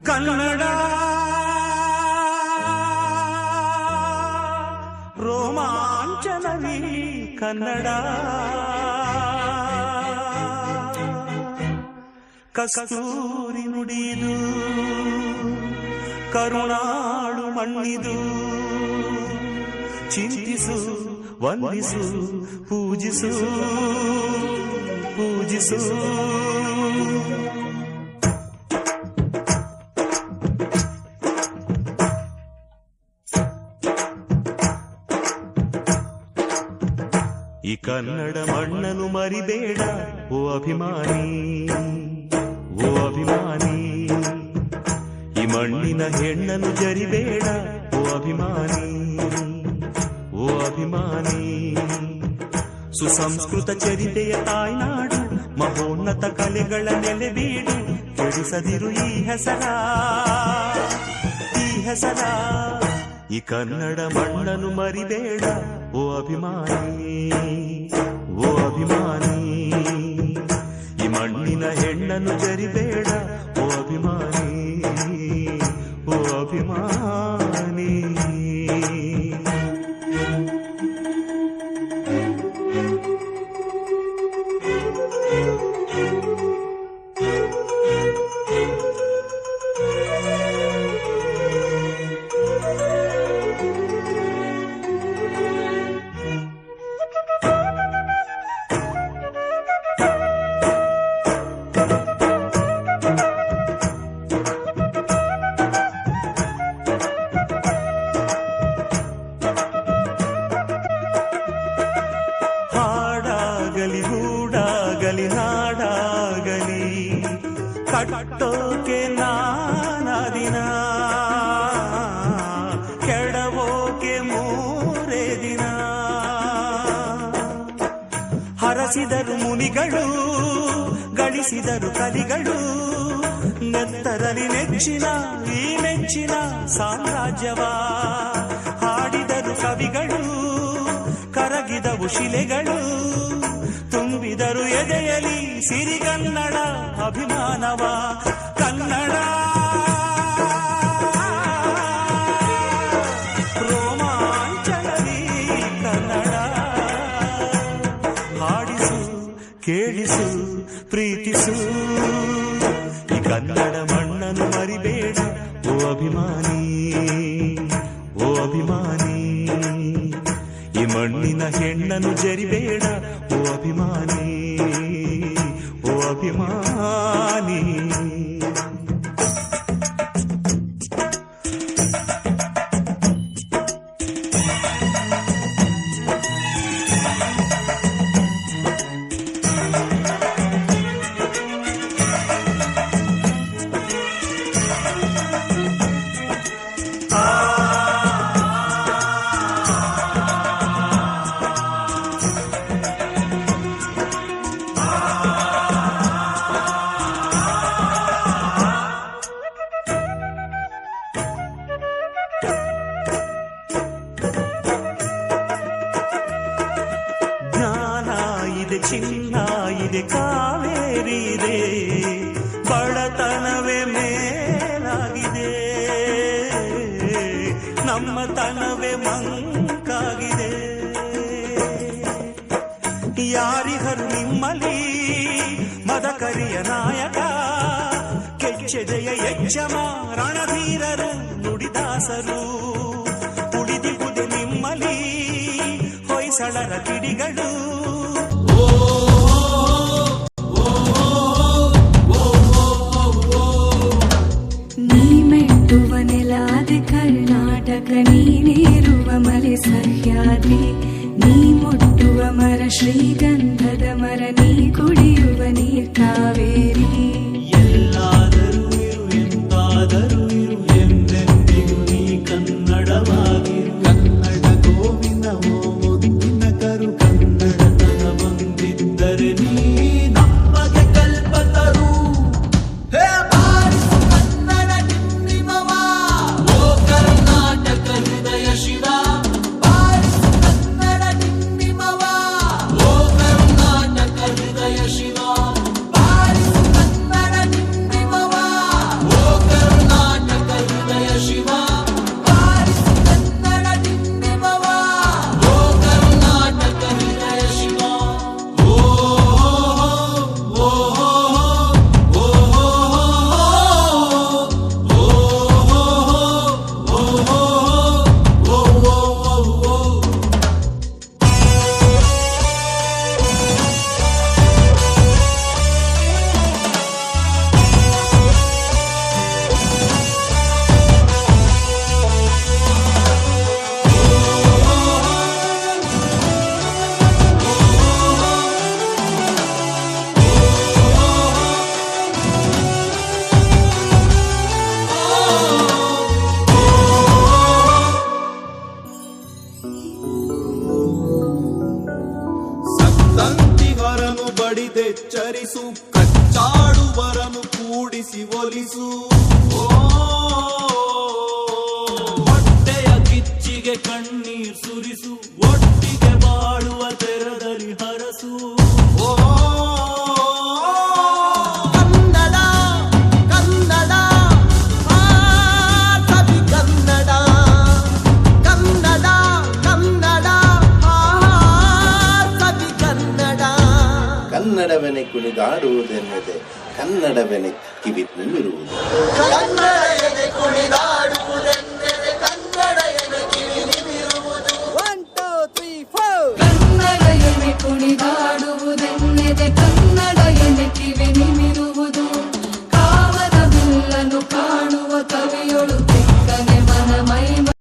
ಕನ್ನಡ ರೋಮಾಂಚನವಿ ಕನ್ನಡ ಕಸ್ತೂರಿ ನುಡಿದು ಕರುಣಾಳು ಮಣ್ಣಿದು ಚಿಂತಿಸು ವಂದಿಸು ಪೂಜಿಸು ಪೂಜಿಸು ಈ ಕನ್ನಡ ಮಣ್ಣನ್ನು ಮರಿಬೇಡ ಓ ಅಭಿಮಾನಿ, ಓ ಅಭಿಮಾನಿ. ಈ ಮಣ್ಣಿನ ಹೆಣ್ಣನ್ನು ಜರಿಬೇಡ ಓ ಅಭಿಮಾನಿ, ಓ ಅಭಿಮಾನಿ. ಸುಸಂಸ್ಕೃತ ಚರಿತೆಯ ತಾಯ್ನಾಡು, ಮಹೋನ್ನತ ಕಲೆಗಳ ನೆಲೆಬೀಡು. ಕೆಡಿಸದಿರು ಈ ಹೆಸರ, ಈ ಹೆಸರ. ಈ ಕನ್ನಡ ಮಣ್ಣನ್ನು ಮರಿಬೇಡ ಓ ಅಭಿಮಾನಿ, ಓ ಅಭಿಮಾನಿ. ಈ ಮಣ್ಣಿನ ಹೆಣ್ಣನ್ನು ಜರಿಬೇಡ ಓ ಅಭಿಮಾನಿ, ಓ ಅಭಿಮಾನಿ. ಹಾಡಾಗಲಿ ಹೂಡಾಗಲಿ ನಾಡಾಗಲಿ ಕಟ್ಟೋಕೆ ನಾನಾ ದಿನ, ಕೆಡವೋಕೆ ಮೂರೇ ದಿನ. ಹರಸಿದರು ಮುನಿಗಳು, ಗಳಿಸಿದರು ಕಲಿಗಳು. ನೆತ್ತರಲಿ ನೆಚ್ಚಿನ ಈ ನೆಚ್ಚಿನ ಸಾಮ್ರಾಜ್ಯವ ಹಾಡಿದರು ಕವಿಗಳು. ಕರಗಿದವು ಶಿಲೆಗಳು, ತುಂಬಿದರು ಎದೆಯಲಿ ಸಿರಿಗನ್ನಡ ಅಭಿಮಾನವ. ಕನ್ನಡ ರೋಮಾಂಚನವಿ ಕನ್ನಡ. ಹಾಡಿಸು ಕೇಳಿಸು ಪ್ರೀತಿಸು. ಈ ಕನ್ನಡ ಮಣ್ಣನ್ನು ಮರಿಬೇಡ ಓ ಅಭಿಮಾನಿ, ಓ ಅಭಿಮಾನಿ. ಈ ಮಣ್ಣಿನ ಹೆಣ್ಣನ್ನು ಜರಿಬೇಡ ಓ ಅಭಿಮಾನಿ, ಓ ಅಭಿಮಾನಿ. ಚಿನ್ನ ಇದೆ, ಕಾವೇರಿ ಇದೆ, ಬಡತನವೇ ಮೇಲಾಗಿದೆ. ನಮ್ಮತನವೇ ಮಂಕಾಗಿದೆ. ಯಾರಿಗರು ನಿಮ್ಮಲ್ಲಿ ಮದಕರಿಯ ನಾಯಕ, ಕೆಚ್ಚೆದೆಯ ಯಜ್ಜಮ ರಣಧೀರರು ನುಡಿದಾಸರು. ಉಳಿದಿಗುದೆ ನಿಮ್ಮಲ್ಲಿ ಹೊಯ್ಸಳರ ಕಿಡಿಗಳು. ಮೆಟ್ಟುವ ನೆಲಾದೆ ಕರ್ನಾಟಕ, ನೀನೇರುವ ಮಲೆ ಸಹ್ಯಾದ್ರಿ. ನೀ ಮುಟ್ಟುವ ಮರ ಶ್ರೀಗಂಧದ ಮರ, ನೀ ಕುಡಿಯುವ ನೀರ್ ಕಾವೇರಿ. ಎಲ್ಲಾದರೂ ಇರು ಎಂತಾದರೂ ಇರು, ಎಂದೆಂದಿಗೂ ನೀ ಕನ್ನಡವಾಗಿರು. ಕನ್ನಡ ಗೋವಿನ ಓ ಮುದ್ದಿನ ಕರು, ಕನ್ನಡತನ ಬಂದಿದ್ದರೆ ನೀ ನಮಗೆ ಕಲ್ಪತರು. ಶಿವ ಕನ್ನಡ ನಿಮ್ಮಿಮವ, ಓ ಕರ್ನಾಟಕ ಹೃದಯ ಶಿವ. ಬೆಳೆಸು, ಕಚ್ಚಾಡುವರನು ಕೂಡಿಸಿ ಒಲಿಸು. ಹೊಟ್ಟೆಯ ಕಿಚ್ಚಿಗೆ ಕಣ್ಣೀರ್ ಸುರಿಸು, ಒಟ್ಟಿಗೆ ಬಾಳುವ ತೆರದಲ್ಲಿ ಹರಸು. ಕನ್ನಡ ಕನ್ನಡ ಸವಿ ಕನ್ನಡ, ಕನ್ನಡ ಕನ್ನಡ ಸವಿ ಕನ್ನಡ. ಕನ್ನಡವೆನೆ ಕುಣಿದಾಡುವುದೆನ್ನದೆ ಕನ್ನಡವೆನೆ ಕಿವಿ ತುಂಬಿರುವುದು. ಕನ್ನಡವೆನೆ ಕುಣಿದಾಡುವುದೆನ್ನದೆ